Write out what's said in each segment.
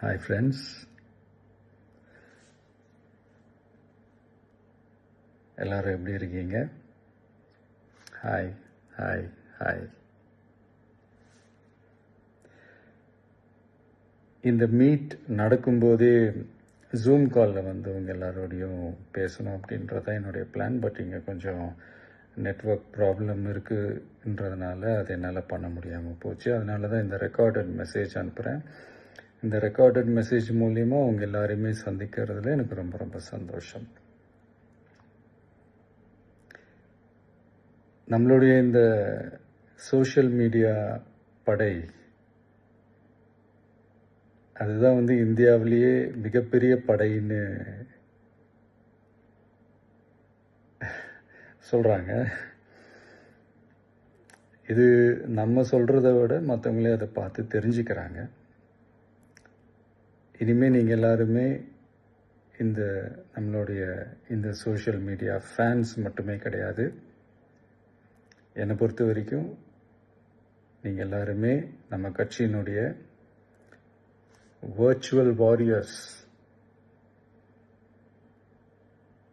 Hi friends, எல்லாரும் எப்படி இருக்கீங்க? Hi hi hi. இந்த மீட் நடக்கும்போதே ஜூம் காலில் வந்து உங்கள் எல்லாரோடையும் பேசணும் அப்படின்றது தான் என்னுடைய பிளான். பட் இங்கே கொஞ்சம் நெட்வொர்க் ப்ராப்ளம் இருக்குன்றதுனால அது என்னால் பண்ண முடியாமல் போச்சு. அதனால தான் இந்த ரெக்கார்டட் மெசேஜ் அனுப்புகிறேன். இந்த ரெக்கார்டட் மெசேஜ் மூலிமா உங்கள் எல்லாரையுமே சந்திக்கிறதுல எனக்கு ரொம்ப ரொம்ப சந்தோஷம். நம்மளுடைய இந்த சோஷியல் மீடியா படை அதுதான் வந்து இந்தியாவிலேயே மிகப்பெரிய படைன்னு சொல்கிறாங்க. இது நம்ம சொல்கிறத விட மற்றவங்களே அதை பார்த்து தெரிஞ்சுக்கிறாங்க. இனிமேல் நீங்கள் எல்லாருமே இந்த நம்மளுடைய இந்த சோஷியல் மீடியா ஃபேன்ஸ் மட்டுமே கிடையாது. என்னை பொறுத்த வரைக்கும் நீங்கள் எல்லாருமே நம்ம கட்சியினுடைய வர்ச்சுவல் வாரியர்ஸ்.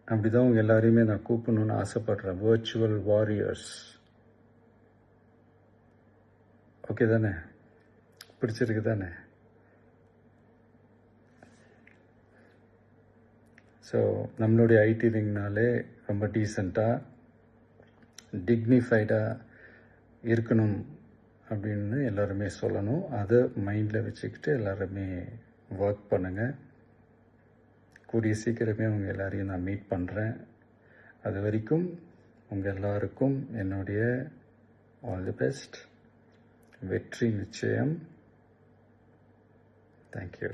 அப்படிதான் உங்கள் எல்லாரையுமே நான் கூப்பிடணும்னு ஆசைப்படுறேன். Virtual warriors. ஓகே தானே? பிடிச்சிருக்கு தானே? ஸோ நம்மளுடைய ஐடி விங்னாலே ரொம்ப டீசெண்டாக டிக்னிஃபைடாக இருக்கணும் அப்படின்னு எல்லாருமே சொல்லணும். அதை மைண்டில் வச்சுக்கிட்டு எல்லாருமே ஒர்க் பண்ணுங்கள். கூடிய சீக்கிரமே உங்கள் எல்லாரையும் நான் மீட் பண்ணுறேன். அது வரைக்கும் உங்கள் எல்லாருக்கும் என்னுடைய ஆல் தி பெஸ்ட். வெற்றி நிச்சயம். தேங்க்யூ.